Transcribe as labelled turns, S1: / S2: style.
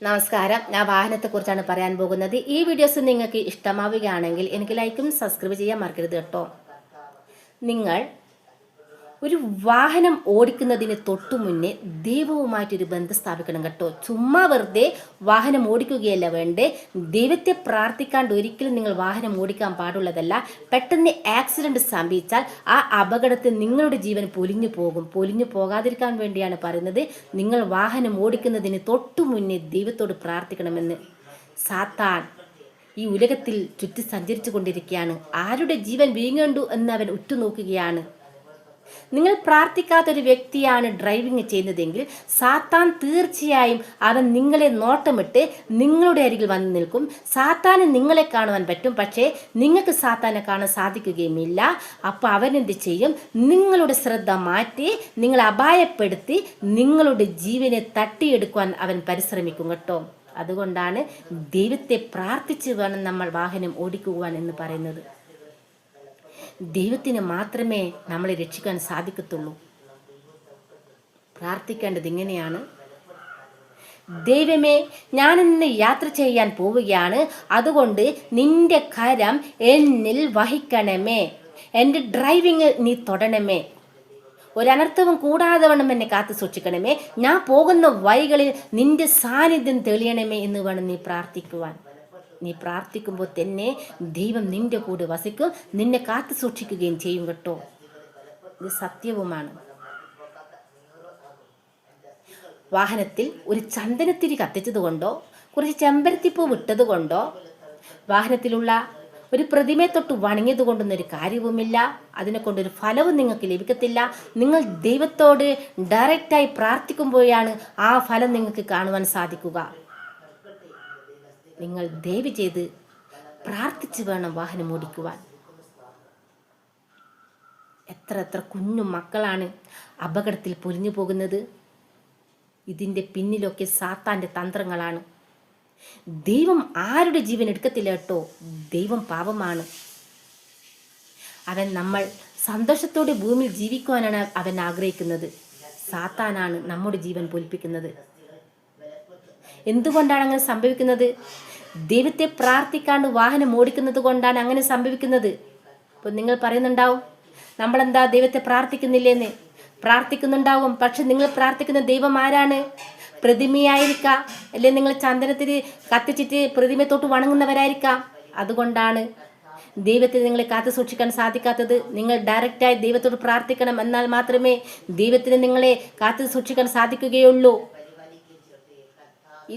S1: നമസ്കാരം. ഞാൻ വാഹനത്തെക്കുറിച്ചാണ് പറയാൻ പോകുന്നത്. ഈ വീഡിയോസ് നിങ്ങൾക്ക് ഇഷ്ടമാവുകയാണെങ്കിൽ എനിക്ക് ലൈക്കും സബ്സ്ക്രൈബ് ചെയ്യാൻ മറക്കരുത് കേട്ടോ. നിങ്ങൾ ഒരു വാഹനം ഓടിക്കുന്നതിന് തൊട്ടു മുന്നേ ദൈവവുമായിട്ടൊരു ബന്ധം സ്ഥാപിക്കണം കേട്ടോ. ചുമ്മാ വെറുതെ വാഹനം ഓടിക്കുകയല്ല വേണ്ടേ. ദൈവത്തെ പ്രാർത്ഥിക്കാണ്ട് ഒരിക്കലും നിങ്ങൾ വാഹനം ഓടിക്കാൻ പാടുള്ളതല്ല. പെട്ടെന്ന് ആക്സിഡന്റ് സംഭവിച്ചാൽ ആ അപകടത്തിൽ നിങ്ങളുടെ ജീവൻ പൊലിഞ്ഞു പോകും. പൊലിഞ്ഞു പോകാതിരിക്കാൻ വേണ്ടിയാണ് പറയുന്നത്, നിങ്ങൾ വാഹനം ഓടിക്കുന്നതിന് തൊട്ടു മുന്നേ ദൈവത്തോട് പ്രാർത്ഥിക്കണമെന്ന്. സാത്താൻ ഈ ഉലകത്തിൽ ചുറ്റി സഞ്ചരിച്ചു കൊണ്ടിരിക്കുകയാണ്. ആരുടെ ജീവൻ വീങ്ങേണ്ടു എന്ന് അവൻ ഉറ്റുനോക്കുകയാണ്. നിങ്ങൾ പ്രാർത്ഥിക്കാത്തൊരു വ്യക്തിയാണ് ഡ്രൈവിംഗ് ചെയ്യുന്നതെങ്കിൽ സാത്താൻ തീർച്ചയായും അവൻ നിങ്ങളെ നോട്ടമിട്ട് നിങ്ങളുടെ അരികിൽ വന്ന് നിൽക്കും. സാത്താന് നിങ്ങളെ കാണുവാൻ പറ്റും, പക്ഷേ നിങ്ങൾക്ക് സാത്താനെ കാണാൻ സാധിക്കുകയുമില്ല. അപ്പോൾ അവൻ എന്ത് ചെയ്യും? നിങ്ങളുടെ ശ്രദ്ധ മാറ്റി നിങ്ങളെ അപായപ്പെടുത്തി നിങ്ങളുടെ ജീവനെ തട്ടിയെടുക്കുവാൻ അവൻ പരിശ്രമിക്കും കേട്ടോ. അതുകൊണ്ടാണ് ദൈവത്തെ പ്രാർത്ഥിച്ച് വേണം നമ്മൾ വാഹനം ഓടിക്കുവാൻ എന്ന് പറയുന്നത്. ദൈവത്തിന് മാത്രമേ നമ്മളെ രക്ഷിക്കാൻ സാധിക്കത്തുള്ളൂ. പ്രാർത്ഥിക്കേണ്ടത് ഇങ്ങനെയാണ്: ദൈവമേ, ഞാനിന്ന് യാത്ര ചെയ്യാൻ പോവുകയാണ്, അതുകൊണ്ട് നിന്റെ കരം എന്നിൽ വഹിക്കണമേ. എൻ്റെ ഡ്രൈവിംഗ് നീ തൊടണമേ. ഒരനർത്ഥവും കൂടാതെ വണ്ണം എന്നെ കാത്തു സൂക്ഷിക്കണമേ. ഞാൻ പോകുന്ന വഴികളിൽ നിന്റെ സാന്നിധ്യം തെളിയണമേ എന്ന് വേണം നീ പ്രാർത്ഥിക്കുവാൻ. നീ പ്രാർത്ഥിക്കുമ്പോൾ തന്നെ ദൈവം നിന്റെ കൂടെ വസിക്കും, നിന്നെ കാത്തു സൂക്ഷിക്കുകയും ചെയ്യും കേട്ടോ. ഇത് സത്യവുമാണ്. വാഹനത്തിൽ ഒരു ചന്ദനത്തിരി കത്തിച്ചത് കൊണ്ടോ കുറച്ച് ചെമ്പരത്തിപ്പൂ വിട്ടത് കൊണ്ടോ വാഹനത്തിലുള്ള ഒരു പ്രതിമയെ തൊട്ട് വണങ്ങിയത് കൊണ്ടൊന്നും ഒരു കാര്യവുമില്ല. അതിനെ കൊണ്ടൊരു ഫലവും നിങ്ങൾക്ക് ലഭിക്കത്തില്ല. നിങ്ങൾ ദൈവത്തോട് ഡയറക്റ്റായി പ്രാർത്ഥിക്കുമ്പോഴാണ് ആ ഫലം നിങ്ങൾക്ക് കാണുവാൻ സാധിക്കുക. നിങ്ങൾ ദയവ് ചെയ്ത് പ്രാർത്ഥിച്ച് വേണം വാഹനം ഓടിക്കുവാൻ. എത്ര കുഞ്ഞു മക്കളാണ് അപകടത്തിൽ പൊലിഞ്ഞു പോകുന്നത്. ഇതിൻ്റെ പിന്നിലൊക്കെ സാത്താൻ്റെ തന്ത്രങ്ങളാണ്. ദൈവം ആരുടെ ജീവൻ എടുക്കത്തില്ല കേട്ടോ. ദൈവം പാപമാണ്. അവൻ നമ്മൾ സന്തോഷത്തോടെ ഭൂമിയിൽ ജീവിക്കുവാനാണ് അവൻ ആഗ്രഹിക്കുന്നത്. സാത്താനാണ് നമ്മുടെ ജീവൻ പൊലിപ്പിക്കുന്നത്. എന്തുകൊണ്ടാണ് അങ്ങനെ സംഭവിക്കുന്നത്? ദൈവത്തെ പ്രാർത്ഥിക്കാണ്ട് വാഹനം ഓടിക്കുന്നത് കൊണ്ടാണ് അങ്ങനെ സംഭവിക്കുന്നത്. അപ്പോൾ നിങ്ങൾ പറയുന്നുണ്ടാവും, നമ്മളെന്താ ദൈവത്തെ പ്രാർത്ഥിക്കുന്നില്ലേന്ന്. പ്രാർത്ഥിക്കുന്നുണ്ടാവും, പക്ഷെ നിങ്ങൾ പ്രാർത്ഥിക്കുന്ന ദൈവം ആരാണ്? പ്രതിമയായിരിക്കാം, അല്ലെ നിങ്ങൾ ചന്ദനത്തിന് കത്തിച്ചിട്ട് പ്രതിമയെ തൊട്ട് വണങ്ങുന്നവരായിരിക്കാം. അതുകൊണ്ടാണ് ദൈവത്തെ നിങ്ങളെ കാത്തു സൂക്ഷിക്കാൻ സാധിക്കാത്തത്. നിങ്ങൾ ഡയറക്റ്റായി ദൈവത്തോട് പ്രാർത്ഥിക്കണം, എന്നാൽ മാത്രമേ ദൈവത്തിന് നിങ്ങളെ കാത്തു സൂക്ഷിക്കാൻ സാധിക്കുകയുള്ളൂ.